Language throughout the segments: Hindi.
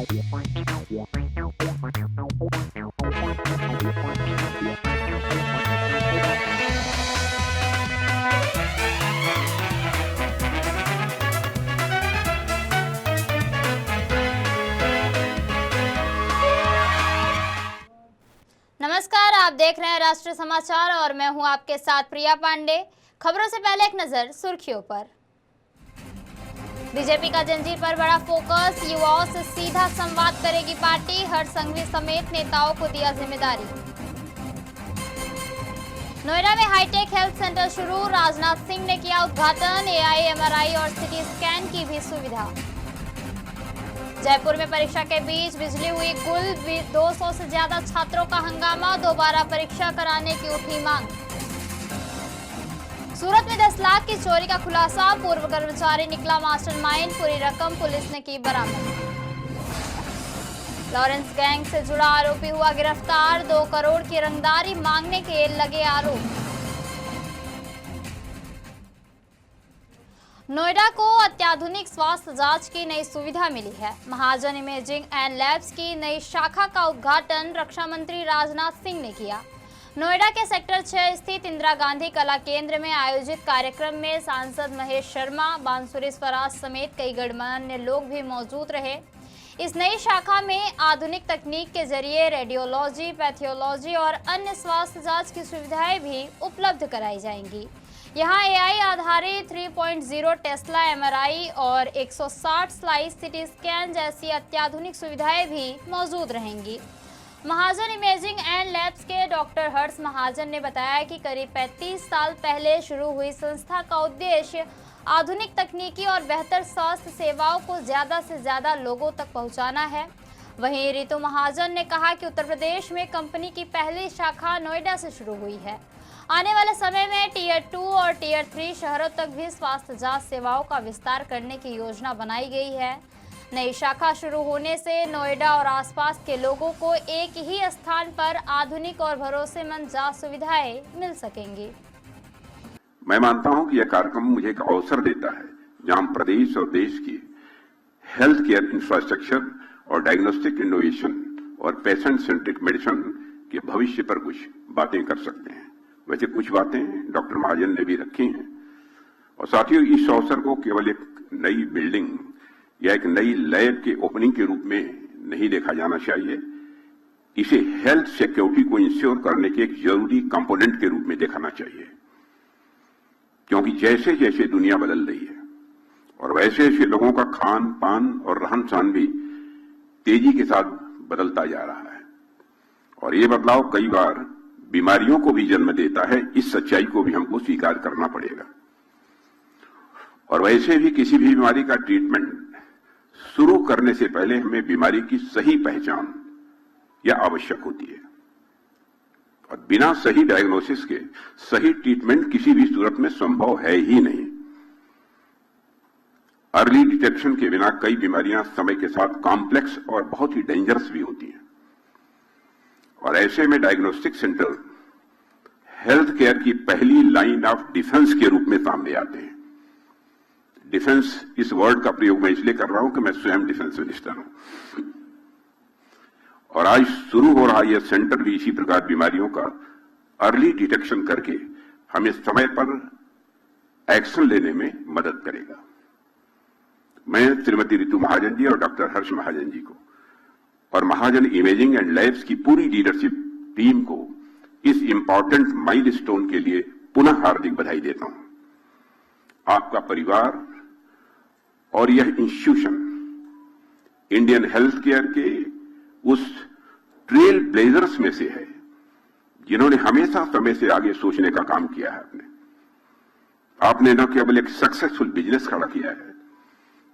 नमस्कार, आप देख रहे हैं राष्ट्रीय समाचार और मैं हूं आपके साथ प्रिया पांडे। खबरों से पहले एक नजर सुर्खियों पर। बीजेपी का जंजीर पर बड़ा फोकस, युवाओं से सीधा संवाद करेगी पार्टी, हर्ष संघवी समेत नेताओं को दिया जिम्मेदारी। नोएडा में हाईटेक हेल्थ सेंटर शुरू, राजनाथ सिंह ने किया उद्घाटन, एआई, एमआरआई और सिटी स्कैन की भी सुविधा। जयपुर में परीक्षा के बीच बिजली हुई गुल, 200 से ज्यादा छात्रों का हंगामा, दोबारा परीक्षा कराने की उठी मांग। सूरत में 10 लाख की चोरी का खुलासा, पूर्व कर्मचारी निकला मास्टरमाइंड, पूरी रकम पुलिस ने की बरामद। लॉरेंस गैंग से जुड़ा आरोपी हुआ गिरफ्तार, 2 करोड़ की रंगदारी मांगने के लगे आरोप। नोएडा को अत्याधुनिक स्वास्थ्य जांच की नई सुविधा मिली है। महाजन इमेजिंग एंड लैब्स की नई शाखा का उद्घाटन रक्षा मंत्री राजनाथ सिंह ने किया। नोएडा के सेक्टर 6 स्थित इंदिरा गांधी कला केंद्र में आयोजित कार्यक्रम में सांसद महेश शर्मा, बांसुरी स्वराज समेत कई गणमान्य लोग भी मौजूद रहे। इस नई शाखा में आधुनिक तकनीक के जरिए रेडियोलॉजी, पैथोलॉजी और अन्य स्वास्थ्य जांच की सुविधाएं भी उपलब्ध कराई जाएंगी। यहाँ एआई आधारित 3.0 टेस्ला एमआरआई और 160 स्लाइस सिटी स्कैन जैसी अत्याधुनिक सुविधाएं भी मौजूद रहेंगी। महाजन इमेजिंग एंड लैब्स के डॉक्टर हर्ष महाजन ने बताया कि करीब 35 साल पहले शुरू हुई संस्था का उद्देश्य आधुनिक तकनीकी और बेहतर स्वास्थ्य सेवाओं को ज़्यादा से ज़्यादा लोगों तक पहुँचाना है। वहीं रितु महाजन ने कहा कि उत्तर प्रदेश में कंपनी की पहली शाखा नोएडा से शुरू हुई है। आने वाले समय में टियर 2 और टियर 3 शहरों तक भी स्वास्थ्य जांच सेवाओं का विस्तार करने की योजना बनाई गई है। नई शाखा शुरू होने से नोएडा और आसपास के लोगों को एक ही स्थान पर आधुनिक और भरोसेमंद जांच सुविधाएं मिल सकेंगी। मैं मानता हूं कि यह कार्यक्रम मुझे एक अवसर देता है जहां प्रदेश और देश की हेल्थ केयर इंफ्रास्ट्रक्चर और डायग्नोस्टिक इनोवेशन और पेशेंट सेंट्रिक मेडिसिन के भविष्य पर कुछ बातें कर सकते हैं। वैसे कुछ बातें डॉक्टर महाजन ने भी रखी हैं और साथियों, इस अवसर को केवल एक नई बिल्डिंग या एक नई लैब के ओपनिंग के रूप में नहीं देखा जाना चाहिए। इसे हेल्थ सिक्योरिटी को इंश्योर करने के एक जरूरी कंपोनेंट के रूप में देखना चाहिए, क्योंकि जैसे जैसे दुनिया बदल रही है और वैसे वैसे लोगों का खान पान और रहन सहन भी तेजी के साथ बदलता जा रहा है और ये बदलाव कई बार बीमारियों को भी जन्म देता है। इस सच्चाई को भी हमको स्वीकार करना पड़ेगा। और वैसे भी किसी भी बीमारी का ट्रीटमेंट शुरू करने से पहले हमें बीमारी की सही पहचान या आवश्यक होती है और बिना सही डायग्नोसिस के सही ट्रीटमेंट किसी भी सूरत में संभव है ही नहीं। अर्ली डिटेक्शन के बिना कई बीमारियां समय के साथ कॉम्प्लेक्स और बहुत ही डेंजरस भी होती हैं और ऐसे में डायग्नोस्टिक सेंटर हेल्थ केयर की पहली लाइन ऑफ डिफेंस के रूप में सामने आते हैं। डिफेंस इस वर्ड का प्रयोग मैं इसलिए कर रहा हूं कि मैं स्वयं डिफेंस मिनिस्टर हूं और आज शुरू हो रहा यह सेंटर भी इसी प्रकार बीमारियों का अर्ली डिटेक्शन करके हमें समय पर एक्शन लेने में मदद करेगा। मैं श्रीमती रितु महाजन जी और डॉक्टर हर्ष महाजन जी को और महाजन इमेजिंग एंड लैब्स की पूरी लीडरशिप टीम को इस इंपॉर्टेंट माइलस्टोन के लिए पुनः हार्दिक बधाई देता हूं। आपका परिवार और यह इंस्टीट्यूशन इंडियन हेल्थ केयर के उस ट्रेल ब्लेजर्स में से है जिन्होंने हमेशा समय से आगे सोचने का काम किया है। आपने न केवल एक सक्सेसफुल बिजनेस खड़ा किया है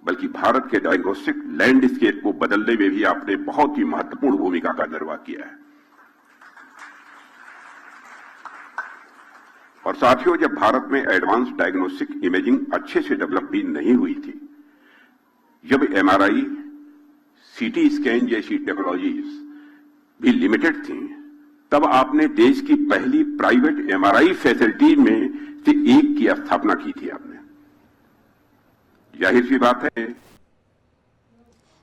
बल्कि भारत के डायग्नोस्टिक लैंडस्केप को बदलने में भी आपने बहुत ही महत्वपूर्ण भूमिका का निर्वाह किया है। और साथियों, जब भारत में एडवांस डायग्नोस्टिक इमेजिंग अच्छे से डेवलप भी नहीं हुई थी, जब एमआरआई, सीटी स्कैन जैसी टेक्नोलॉजीज भी लिमिटेड थी, तब आपने देश की पहली प्राइवेट एमआरआई फैसिलिटी में से एक की स्थापना की थी आपने। जाहिर सी बात है।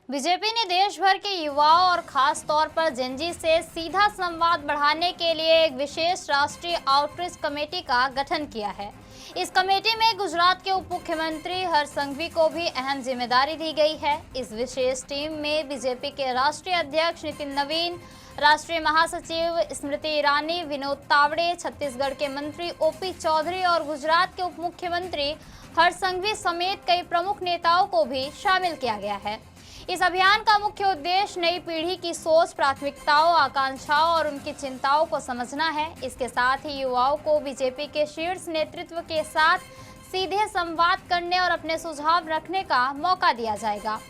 बीजेपी ने देश भर के युवाओं और खास तौर पर जेनजी से सीधा संवाद बढ़ाने के लिए एक विशेष राष्ट्रीय आउटरीच कमेटी का गठन किया है। इस कमेटी में गुजरात के उप मुख्यमंत्री हर्ष संघवी को भी अहम जिम्मेदारी दी गई है। इस विशेष टीम में बीजेपी के राष्ट्रीय अध्यक्ष नितिन नवीन, राष्ट्रीय महासचिव स्मृति ईरानी, विनोद तावड़े, छत्तीसगढ़ के मंत्री ओपी चौधरी और गुजरात के उप मुख्यमंत्री हर्ष संघवी समेत कई प्रमुख नेताओं को भी शामिल किया गया है। इस अभियान का मुख्य उद्देश्य नई पीढ़ी की सोच, प्राथमिकताओं, आकांक्षाओं और उनकी चिंताओं को समझना है। इसके साथ ही युवाओं को बीजेपी के शीर्ष नेतृत्व के साथ सीधे संवाद करने और अपने सुझाव रखने का मौका दिया जाएगा।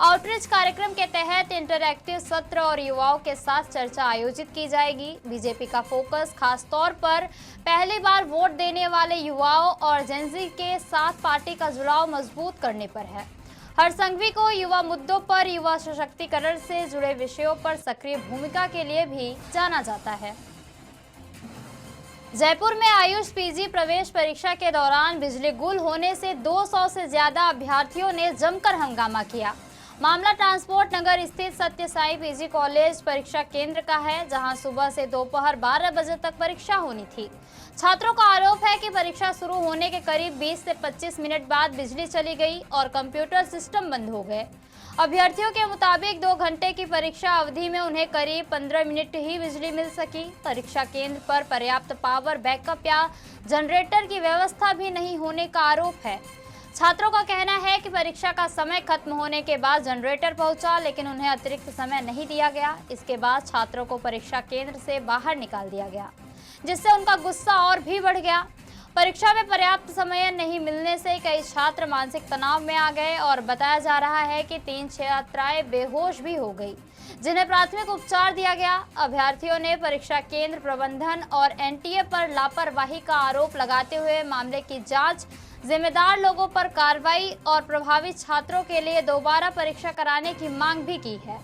आउटरीच कार्यक्रम के तहत इंटरैक्टिव सत्र और युवाओं के साथ चर्चा आयोजित की जाएगी। बीजेपी का फोकस खास तौर पर पहली बार वोट देने वाले युवाओं और जेनजी के साथ पार्टी का जुड़ाव मजबूत करने पर है। हर्ष संघवी को युवा मुद्दों पर, युवा सशक्तिकरण से जुड़े विषयों पर सक्रिय भूमिका के लिए भी जाना जाता है। जयपुर में आयुष पीजी प्रवेश परीक्षा के दौरान बिजली गुल होने से 200 से ज्यादा अभ्यर्थियों ने जमकर हंगामा किया। मामला ट्रांसपोर्ट नगर स्थित सत्य साई पीजी कॉलेज परीक्षा केंद्र का है, जहां सुबह से दोपहर 12 बजे तक परीक्षा होनी थी। छात्रों का आरोप है कि परीक्षा शुरू होने के करीब 20 से 25 मिनट बाद बिजली चली गई और कंप्यूटर सिस्टम बंद हो गए। अभ्यर्थियों के मुताबिक 2 घंटे की परीक्षा अवधि में उन्हें करीब 15 मिनट ही बिजली मिल सकी। परीक्षा केंद्र पर पर्याप्त पावर बैकअप या जनरेटर की व्यवस्था भी नहीं होने का आरोप है। छात्रों का कहना है कि परीक्षा का समय खत्म होने के बाद जनरेटर पहुंचा, लेकिन उन्हें अतिरिक्त समय नहीं दिया गया। इसके बाद छात्रों को परीक्षा केंद्र से बाहर निकाल दिया गया, जिससे उनका गुस्सा और भी बढ़ गया। परीक्षा में पर्याप्त समय नहीं मिलने से कई छात्र मानसिक तनाव में आ गए और बताया जा रहा है कि 3 छात्राएं बेहोश भी हो गई, जिन्हें प्राथमिक उपचार दिया गया। अभ्यर्थियों ने परीक्षा केंद्र प्रबंधन और एनटीए पर लापरवाही का आरोप लगाते हुए मामले की जांच, जिम्मेदार लोगों पर कार्रवाई और प्रभावित छात्रों के लिए दोबारा परीक्षा कराने की मांग भी की है।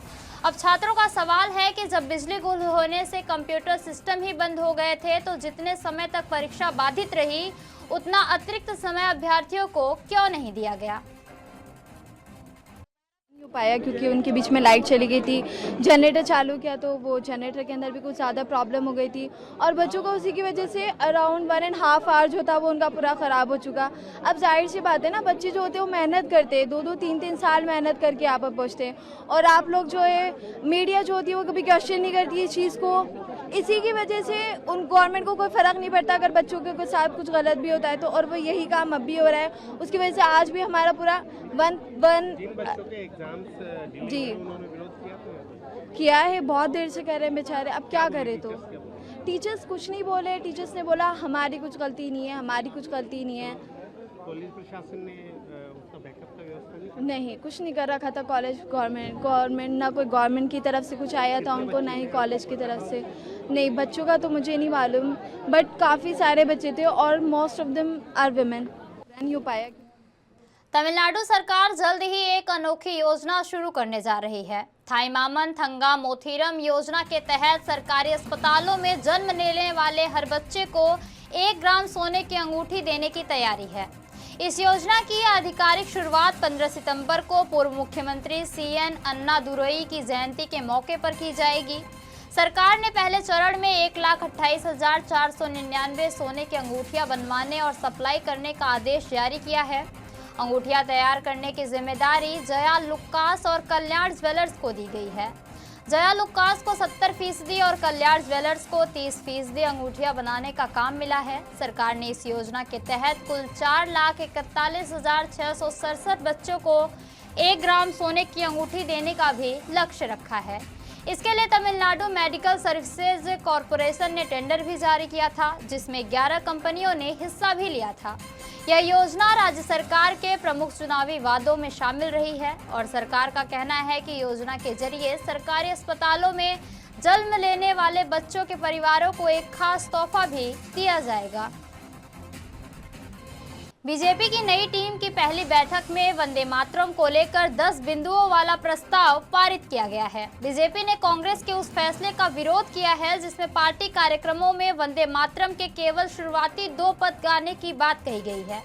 अब छात्रों का सवाल है कि जब बिजली गुल होने से कंप्यूटर सिस्टम ही बंद हो गए थे, तो जितने समय तक परीक्षा बाधित रही, उतना अतिरिक्त समय अभ्यर्थियों को क्यों नहीं दिया गया? हो पाया क्योंकि उनके बीच में लाइट चली गई थी। जनरेटर चालू किया तो वो जनरेटर के अंदर भी कुछ ज़्यादा प्रॉब्लम हो गई थी और बच्चों को उसी की वजह से अराउंड 1.5 आवर जो था वो उनका पूरा ख़राब हो चुका। अब जाहिर सी बात है ना, बच्चे जो होते हैं वो मेहनत करते हैं, 2-2, 3-3 साल मेहनत करके यहाँ पर पहुँचते हैं और आप लोग जो है मीडिया जो होती है वो कभी क्वेश्चन नहीं करती इस चीज़ को। इसी की वजह से उन गवर्नमेंट को कोई फ़र्क नहीं पड़ता अगर बच्चों के साथ कुछ गलत भी होता है तो, और वो यही काम अब भी हो रहा है। उसकी वजह से आज भी हमारा पूरा जी किया है, बहुत देर से कर रहे हैं बेचारे। अब क्या करें? तो टीचर्स कुछ नहीं बोले, टीचर्स ने बोला हमारी कुछ गलती नहीं है, हमारी कुछ गलती नहीं है। पुलिस प्रशासन ने उसका बैकअप का व्यवस्था नहीं, कुछ नहीं कर रखा था कॉलेज गवर्नमेंट ना कोई गवर्नमेंट की तरफ से कुछ आया था उनको, ना ही कॉलेज की तरफ से। नहीं, बच्चों का तो मुझे नहीं मालूम, बट काफ़ी सारे बच्चे थे और most of them are women. नहीं हो पाया। तमिलनाडु सरकार जल्द ही एक अनोखी योजना शुरू करने जा रही है। थाईमामन थंगा मोथीरम योजना के तहत सरकारी अस्पतालों में जन्म लेने वाले हर बच्चे को 1 ग्राम सोने की अंगूठी देने की तैयारी है। इस योजना की आधिकारिक शुरुआत 15 सितंबर को पूर्व मुख्यमंत्री सीएन अन्नादुरई की जयंती के मौके पर की जाएगी। सरकार ने पहले चरण में 1,28,499 सोने की अंगूठियां बनवाने और सप्लाई करने का आदेश जारी किया है। अंगूठियां तैयार करने की जिम्मेदारी जया लुक्कास और कल्याण ज्वेलर्स को दी गई है। जया लुक्कास को 70% और कल्याण ज्वेलर्स को 30% अंगूठियां बनाने का काम मिला है। सरकार ने इस योजना के तहत कुल 4,41,667 बच्चों को 1 ग्राम सोने की अंगूठी देने का भी लक्ष्य रखा है। इसके लिए तमिलनाडु मेडिकल सर्विसेज कॉरपोरेशन ने टेंडर भी जारी किया था, जिसमें 11 कंपनियों ने हिस्सा भी लिया था। यह योजना राज्य सरकार के प्रमुख चुनावी वादों में शामिल रही है और सरकार का कहना है कि योजना के जरिए सरकारी अस्पतालों में जन्म लेने वाले बच्चों के परिवारों को एक खास तोहफा भी दिया जाएगा। बीजेपी की नई टीम की पहली बैठक में वंदे मातरम को लेकर 10 बिंदुओं वाला प्रस्ताव पारित किया गया है। बीजेपी ने कांग्रेस के उस फैसले का विरोध किया है जिसमें पार्टी कार्यक्रमों में वंदे मातरम के केवल शुरुआती 2 पद गाने की बात कही गई है।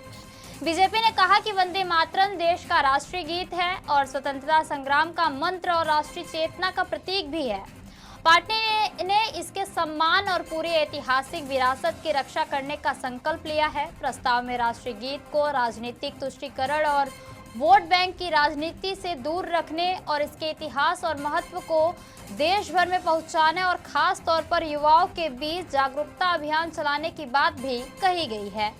बीजेपी ने कहा कि वंदे मातरम देश का राष्ट्रीय गीत है और स्वतंत्रता संग्राम का मंत्र और राष्ट्रीय चेतना का प्रतीक भी है। पार्टी ने इसके सम्मान और पूरी ऐतिहासिक विरासत की रक्षा करने का संकल्प लिया है। प्रस्ताव में राष्ट्रीय गीत को राजनीतिक तुष्टीकरण और वोट बैंक की राजनीति से दूर रखने और इसके इतिहास और महत्व को देश भर में पहुंचाने और खास तौर पर युवाओं के बीच जागरूकता अभियान चलाने की बात भी कही गई है।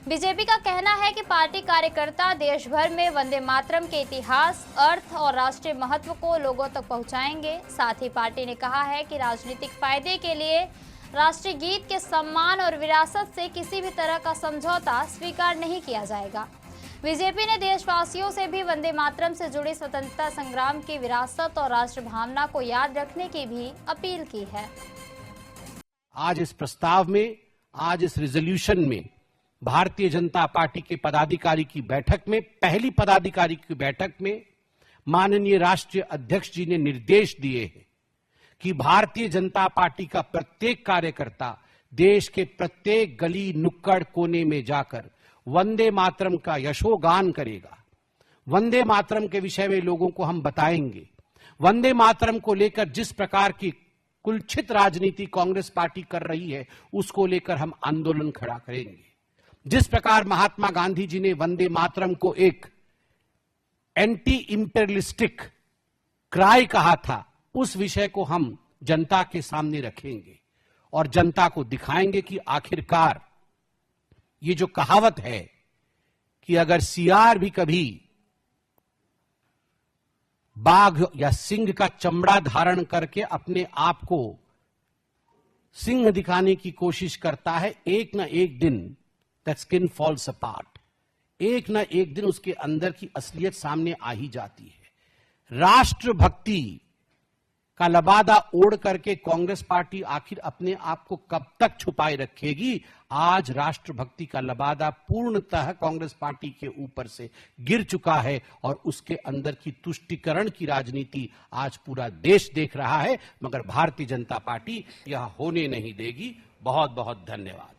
बीजेपी का कहना है कि पार्टी कार्यकर्ता देश भर में वंदे मातरम के इतिहास, अर्थ और राष्ट्रीय महत्व को लोगों तक पहुंचाएंगे। साथ ही पार्टी ने कहा है कि राजनीतिक फायदे के लिए राष्ट्रीय गीत के सम्मान और विरासत से किसी भी तरह का समझौता स्वीकार नहीं किया जाएगा। बीजेपी ने देशवासियों से भी वंदे मातरम से जुड़ी स्वतंत्रता संग्राम की विरासत और राष्ट्र भावना को याद रखने की भी अपील की है। आज इस प्रस्ताव में, आज इस रिजोल्यूशन में भारतीय जनता पार्टी के पदाधिकारी की बैठक में, पहली पदाधिकारी की बैठक में माननीय राष्ट्रीय अध्यक्ष जी ने निर्देश दिए हैं कि भारतीय जनता पार्टी का प्रत्येक कार्यकर्ता देश के प्रत्येक गली नुक्कड़ कोने में जाकर वंदे मातरम का यशोगान करेगा। वंदे मातरम के विषय में लोगों को हम बताएंगे। वंदे मातरम को लेकर जिस प्रकार की कुलछित राजनीति कांग्रेस पार्टी कर रही है, उसको लेकर हम आंदोलन खड़ा करेंगे। जिस प्रकार महात्मा गांधी जी ने वंदे मातरम को एक एंटी इंपेरियलिस्टिक क्राई कहा था, उस विषय को हम जनता के सामने रखेंगे और जनता को दिखाएंगे कि आखिरकार ये जो कहावत है कि अगर सियार भी कभी बाघ या सिंह का चमड़ा धारण करके अपने आप को सिंह दिखाने की कोशिश करता है, एक ना एक दिन दैट स्किन फॉल्स अपार्ट, एक ना एक दिन उसके अंदर की असलियत सामने आ ही जाती है। राष्ट्रभक्ति का लबादा ओढ़ करके कांग्रेस पार्टी आखिर अपने आप को कब तक छुपाए रखेगी? आज राष्ट्रभक्ति का लबादा पूर्णतः कांग्रेस पार्टी के ऊपर से गिर चुका है और उसके अंदर की तुष्टीकरण की राजनीति आज पूरा देश देख रहा है, मगर भारतीय जनता पार्टी यह होने नहीं देगी। बहुत बहुत धन्यवाद।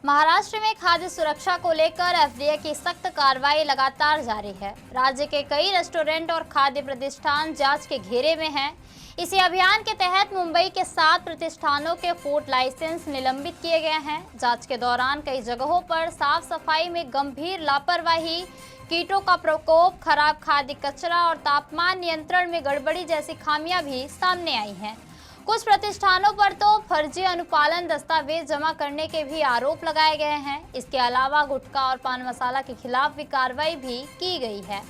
महाराष्ट्र में खाद्य सुरक्षा को लेकर एफडीए की सख्त कार्रवाई लगातार जारी है। राज्य के कई रेस्टोरेंट और खाद्य प्रतिष्ठान जांच के घेरे में हैं। इसी अभियान के तहत मुंबई के 7 प्रतिष्ठानों के फूड लाइसेंस निलंबित किए गए हैं। जांच के दौरान कई जगहों पर साफ सफाई में गंभीर लापरवाही, कीटों का प्रकोप, खराब खाद्य कचरा और तापमान नियंत्रण में गड़बड़ी जैसी खामियां भी सामने आई हैं। कुछ प्रतिष्ठानों पर तो फर्जी अनुपालन दस्तावेज जमा करने के भी आरोप लगाए गए हैं। इसके अलावा गुटखा और पान मसाला के खिलाफ भी कार्रवाई भी की गई है।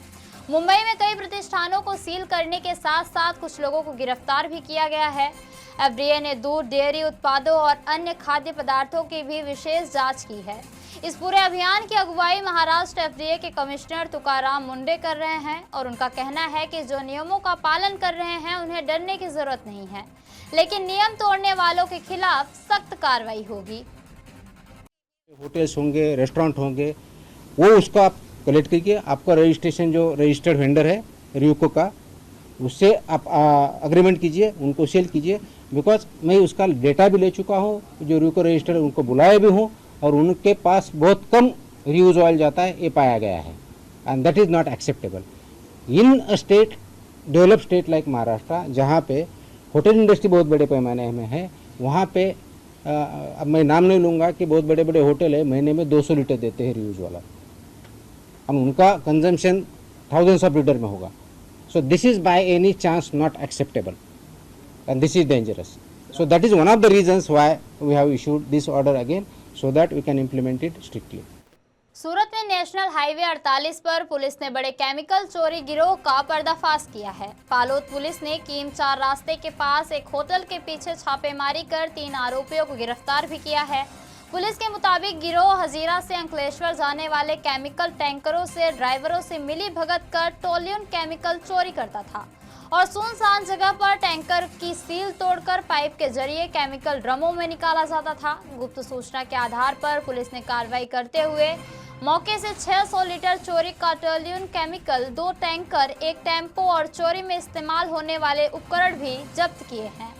मुंबई में कई प्रतिष्ठानों को सील करने के साथ साथ कुछ लोगों को गिरफ्तार भी किया गया है। एफडीए ने दूध, डेयरी उत्पादों और अन्य खाद्य पदार्थों की भी विशेष जांच की है। इस पूरे अभियान की अगुवाई महाराष्ट्र एफडीए के कमिश्नर तुकाराम मुंडे कर रहे हैं और उनका कहना है कि जो नियमों का पालन कर रहे हैं उन्हें डरने की जरूरत नहीं है, लेकिन नियम तोड़ने वालों के खिलाफ सख्त कार्रवाई होगी। होटल्स होंगे, रेस्टोरेंट होंगे, वो उसको आप कलेक्ट कीजिए। आपका रजिस्ट्रेशन जो रजिस्टर्ड वेंडर है र्यूको का, उससे आप अग्रीमेंट कीजिए, उनको सेल कीजिए। बिकॉज मैं उसका डेटा भी ले चुका हूँ, जो र्यूको रजिस्टर उनको बुलाए भी हूँ और उनके पास बहुत कम रीयूज ऑयल जाता है, ये पाया गया है। And that is not acceptable in a state, develop state like Maharashtra, जहाँ पे होटल इंडस्ट्री बहुत बड़े पैमाने में है। वहाँ पे अब मैं नाम नहीं लूँगा कि बहुत बड़े बड़े होटल है, महीने में 200 लीटर देते हैं रीयूज वाला, और उनका कंजम्पशन थाउजेंड्स ऑफ लीटर में होगा। So this is by any chance not acceptable and this is dangerous. So that is one of the reasons why we have issued this order again, so that we can implement it strictly. Surat में नेशनल हाईवे 48 पर पुलिस ने बड़े केमिकल चोरी गिरोह का पर्दाफाश किया है। पालोद पुलिस ने कीम 4 रास्ते के पास एक होटल के पीछे छापेमारी कर 3 आरोपियों को गिरफ्तार भी किया है। पुलिस के मुताबिक गिरोह हजीरा से अंकलेश्वर जाने वाले केमिकल टैंकरों से ड्राइवरों से मिली भगत कर टोल्यून केमिकल चोरी करता था और सुनसान जगह पर टैंकर की सील तोड़कर पाइप के जरिए केमिकल ड्रमों में निकाला जाता था। गुप्त सूचना के आधार पर पुलिस ने कार्रवाई करते हुए मौके से 600 लीटर चोरी का टोल्यून केमिकल, 2 टैंकर, 1 टेम्पो और चोरी में इस्तेमाल होने वाले उपकरण भी जब्त किए हैं।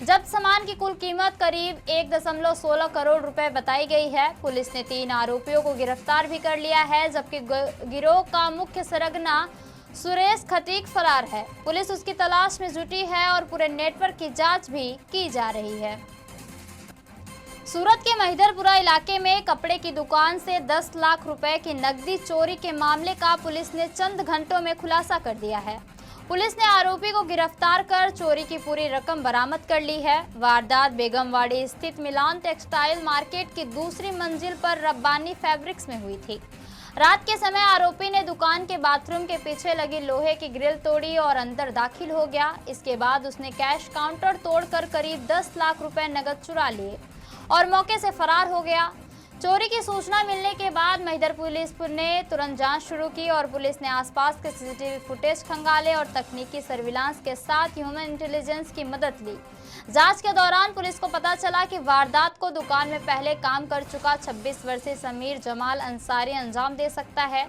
जब्त सामान की कुल कीमत करीब 1.16 करोड़ रुपए बताई गई है। पुलिस ने 3 आरोपियों को गिरफ्तार भी कर लिया है, जबकि गिरोह का मुख्य सरगना सुरेश खतीक फरार है। पुलिस उसकी तलाश में जुटी है और पूरे नेटवर्क की जांच भी की जा रही है। सूरत के महिदरपुरा इलाके में कपड़े की दुकान से 10 लाख रुपए की नकदी चोरी के मामले का पुलिस ने चंद घंटों में खुलासा कर दिया है। पुलिस ने आरोपी को गिरफ्तार कर चोरी की पूरी रकम बरामद कर ली है। वारदात बेगमवाड़ी स्थित मिलान टेक्सटाइल मार्केट की दूसरी मंजिल पर रब्बानी फैब्रिक्स में हुई थी। रात के समय आरोपी ने दुकान के बाथरूम के पीछे लगी लोहे की ग्रिल तोड़ी और अंदर दाखिल हो गया। इसके बाद उसने कैश काउंटर तोड़कर करीब 10 लाख रुपए नकद चुरा लिए और मौके से फरार हो गया। चोरी की सूचना मिलने के बाद महिदर पुलिस ने तुरंत जांच शुरू की और पुलिस ने आसपास के सीसीटीवी फुटेज खंगाले और तकनीकी सर्विलांस के साथ ह्यूमन इंटेलिजेंस की मदद ली। जांच के दौरान पुलिस को पता चला कि वारदात को दुकान में पहले काम कर चुका 26 वर्षीय समीर जमाल अंसारी अंजाम दे सकता है।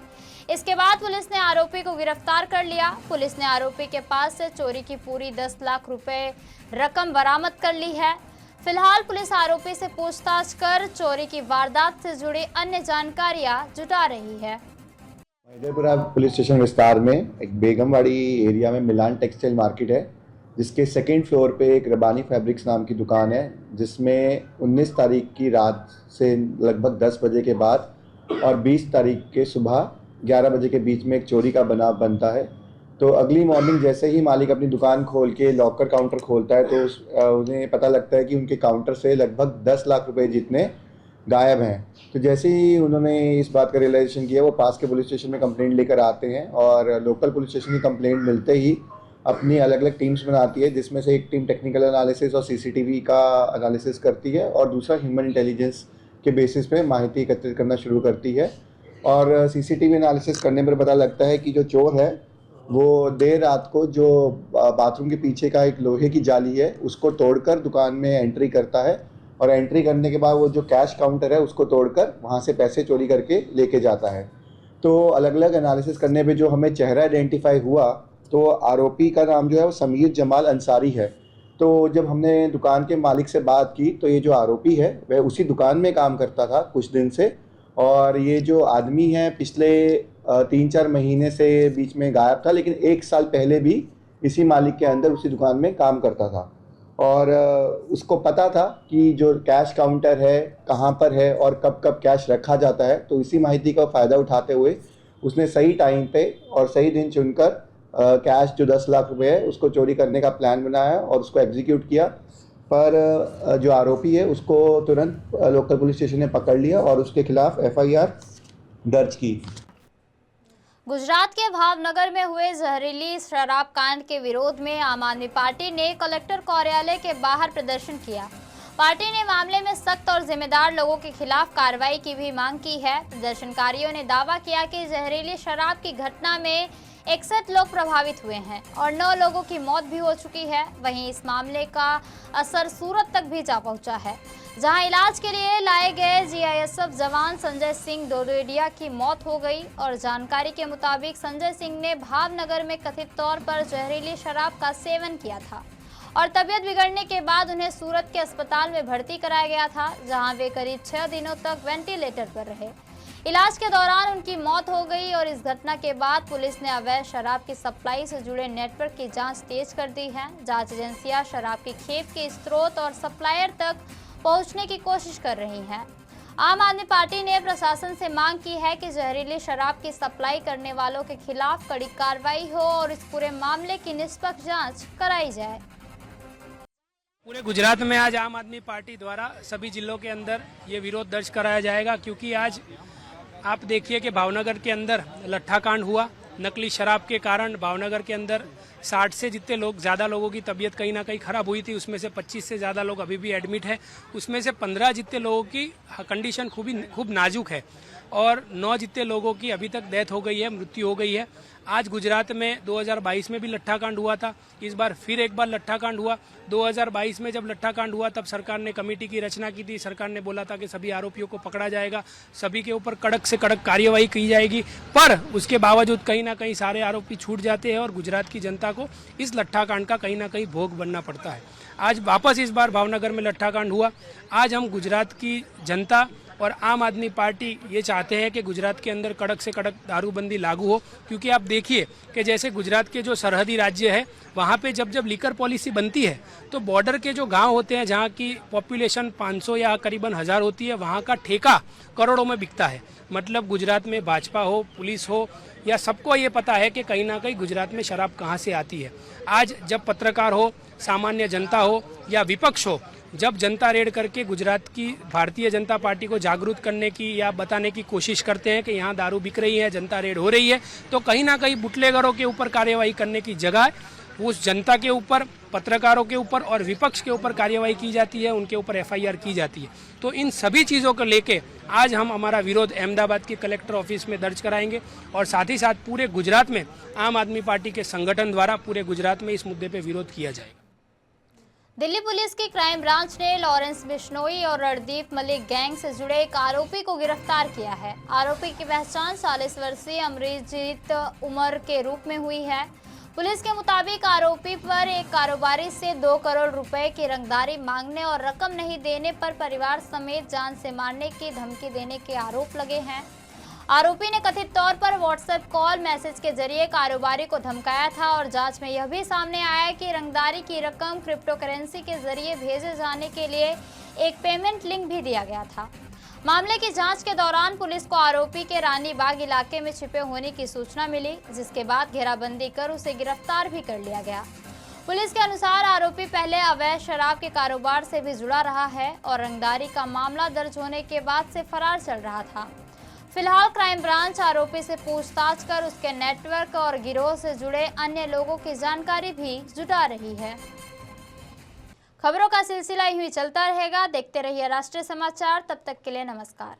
इसके बाद पुलिस ने आरोपी को गिरफ्तार कर लिया। पुलिस ने आरोपी के पास से चोरी की पूरी 10 लाख रुपए रकम बरामद कर ली है। फिलहाल पुलिस आरोपी से पूछताछ कर चोरी की वारदात से जुड़ी अन्य जानकारियां जुटा रही है। महिदरपुरा पुलिस स्टेशन विस्तार में एक बेगमवाड़ी एरिया में मिलान टेक्सटाइल मार्केट है, जिसके सेकेंड फ्लोर पे एक रबानी फैब्रिक्स नाम की दुकान है, जिसमें 19 तारीख की रात से लगभग 10 बजे के बाद और 20 तारीख के सुबह 11 बजे के बीच में एक चोरी का बनाव बनता है। तो अगली मॉर्निंग जैसे ही मालिक अपनी दुकान खोल के लॉकर काउंटर खोलता है तो उन्हें पता लगता है कि उनके काउंटर से लगभग 10 लाख रुपए जितने गायब हैं। तो जैसे ही उन्होंने इस बात का रियलाइजेशन किया, वो पास के पुलिस स्टेशन में कंप्लेंट लेकर आते हैं और लोकल पुलिस स्टेशन की कंप्लेंट मिलते ही अपनी अलग अलग टीम्स बनाती है, जिसमें से एक टीम टेक्निकल एनालिसिस और सीसीटीवी का एनालिसिस करती है और दूसरा ह्यूमन इंटेलिजेंस के बेसिस पे माहिती एकत्रित करना शुरू करती है। और सीसीटीवी एनालिसिस करने पर पता लगता है कि जो चोर है वो देर रात को जो बाथरूम के पीछे का एक लोहे की जाली है उसको तोड़कर दुकान में एंट्री करता है और एंट्री करने के बाद वो जो कैश काउंटर है उसको तोड़कर वहाँ से पैसे चोरी करके लेके जाता है। तो अलग अलग एनालिसिस करने पे जो हमें चेहरा आइडेंटिफाई हुआ तो आरोपी का नाम जो है वो समीर जमाल अंसारी है। तो जब हमने दुकान के मालिक से बात की तो ये जो आरोपी है वह उसी दुकान में काम करता था कुछ दिन से, और ये जो आदमी है पिछले 3-4 महीने से बीच में गायब था, लेकिन 1 साल पहले भी इसी मालिक के अंदर उसी दुकान में काम करता था। और उसको पता था कि जो कैश काउंटर है कहाँ पर है और कब कब कैश रखा जाता है। तो इसी माहिती का फ़ायदा उठाते हुए उसने सही टाइम पे और सही दिन चुनकर कैश जो 10 लाख रुपए है उसको चोरी करने का प्लान बनाया और उसको एग्जीक्यूट किया। पर जो आरोपी है उसको तुरंत लोकल पुलिस स्टेशन ने पकड़ लिया और उसके खिलाफ FIR दर्ज की। गुजरात के भावनगर में हुए जहरीली शराब कांड के विरोध में आम आदमी पार्टी ने कलेक्टर कार्यालय के बाहर प्रदर्शन किया। पार्टी ने मामले में सख्त और जिम्मेदार लोगों के खिलाफ कार्रवाई की भी मांग की है। प्रदर्शनकारियों ने दावा किया कि जहरीली शराब की घटना में 61 लोग प्रभावित हुए हैं और 9 लोगों की मौत भी हो चुकी है। वहीं इस मामले का असर सूरत तक भी जा पहुंचा है, जहां इलाज के लिए लाए गए GISF जवान संजय सिंह डोडेडिया की मौत हो गई। और जानकारी के मुताबिक संजय सिंह ने भावनगर में कथित तौर पर जहरीली शराब का सेवन किया था और तबीयत बिगड़ने के बाद उन्हें सूरत के अस्पताल में भर्ती कराया गया था, जहां वे करीब 6 दिनों तक वेंटिलेटर पर रहे। इलाज के दौरान उनकी मौत हो गई और इस घटना के बाद पुलिस ने अवैध शराब की सप्लाई से जुड़े नेटवर्क की जांच तेज कर दी है। जांच एजेंसियां शराब की खेप के स्रोत और सप्लायर तक पहुंचने की कोशिश कर रही हैं। आम आदमी पार्टी ने प्रशासन से मांग की है कि जहरीली शराब की सप्लाई करने वालों के खिलाफ कड़ी कार्रवाई हो और इस पूरे मामले की निष्पक्ष जांच कराई जाए। पूरे गुजरात में आज आम आदमी पार्टी द्वारा सभी जिलों के अंदर ये विरोध दर्ज कराया जाएगा, क्योंकि आज आप देखिए कि भावनगर के अंदर लट्ठा कांड हुआ। नकली शराब के कारण भावनगर के अंदर 60 से जितने लोग ज़्यादा लोगों की तबीयत कहीं ना कहीं ख़राब हुई थी। उसमें से 25 से ज़्यादा लोग अभी भी एडमिट है। उसमें से 15 जितने लोगों की कंडीशन खूब नाजुक है और 9 जितने लोगों की अभी तक डेथ हो गई है, मृत्यु हो गई है। आज गुजरात में 2022 में भी लट्ठा कांड हुआ था, इस बार फिर एक बार लट्ठा कांड हुआ। 2022 में जब लट्ठा कांड हुआ तब सरकार ने कमेटी की रचना की थी। सरकार ने बोला था कि सभी आरोपियों को पकड़ा जाएगा, सभी के ऊपर कड़क से कड़क कार्यवाही की जाएगी, पर उसके बावजूद कहीं ना कहीं सारे आरोपी छूट जाते हैं और गुजरात की जनता को इस लट्ठाकांड का कहीं ना कहीं भोग बनना पड़ता है। आज वापस इस बार भावनगर में लट्ठाकांड हुआ। आज हम गुजरात की जनता और आम आदमी पार्टी ये चाहते हैं कि गुजरात के अंदर कड़क से कड़क दारूबंदी लागू हो, क्योंकि आप देखिए कि जैसे गुजरात के जो सरहदी राज्य है वहाँ पे जब जब लीकर पॉलिसी बनती है तो बॉर्डर के जो गांव होते हैं जहाँ की पॉपुलेशन 500 या करीबन 1000 होती है, वहाँ का ठेका करोड़ों में बिकता है। मतलब गुजरात में भाजपा हो, पुलिस हो, या सबको ये पता है कि कहीं ना कहीं गुजरात में शराब कहाँ से आती है। आज जब पत्रकार हो, सामान्य जनता हो या विपक्ष हो, जब जनता रेड करके गुजरात की भारतीय जनता पार्टी को जागरूक करने की या बताने की कोशिश करते हैं कि यहाँ दारू बिक रही है, जनता रेड हो रही है, तो कहीं ना कहीं बुटलेगरों के ऊपर कार्यवाही करने की जगह उस जनता के ऊपर, पत्रकारों के ऊपर और विपक्ष के ऊपर कार्यवाही की जाती है, उनके ऊपर FIR की जाती है। तो इन सभी चीज़ों को लेके आज हम हमारा विरोध अहमदाबाद के कलेक्टर ऑफिस में दर्ज कराएंगे और साथ ही साथ पूरे गुजरात में आम आदमी पार्टी के संगठन द्वारा पूरे गुजरात में इस मुद्दे पर विरोध किया जाएगा। दिल्ली पुलिस की क्राइम ब्रांच ने लॉरेंस बिश्नोई और रणदीप मलिक गैंग से जुड़े एक आरोपी को गिरफ्तार किया है। आरोपी की पहचान 40 वर्षीय अमरीजीत उमर के रूप में हुई है। पुलिस के मुताबिक आरोपी पर एक कारोबारी से 2 करोड़ रुपए की रंगदारी मांगने और रकम नहीं देने पर परिवार समेत जान से मारने की धमकी देने के आरोप लगे हैं। आरोपी ने कथित तौर पर व्हाट्सएप कॉल मैसेज के जरिए कारोबारी को धमकाया था और जांच में यह भी सामने आया कि रंगदारी की रकम क्रिप्टो करेंसी के जरिए भेजे जाने के लिए एक पेमेंट लिंक भी दिया गया था। मामले की जांच के दौरान पुलिस को आरोपी के रानी बाग इलाके में छिपे होने की सूचना मिली, जिसके बाद घेराबंदी कर उसे गिरफ्तार भी कर लिया गया। पुलिस के अनुसार आरोपी पहले अवैध शराब के कारोबार से भी जुड़ा रहा है और रंगदारी का मामला दर्ज होने के बाद से फरार चल रहा था। फिलहाल क्राइम ब्रांच आरोपी से पूछताछ कर उसके नेटवर्क और गिरोह से जुड़े अन्य लोगों की जानकारी भी जुटा रही है। खबरों का सिलसिला यूं ही चलता रहेगा। देखते रहिए राष्ट्रीय समाचार। तब तक के लिए नमस्कार।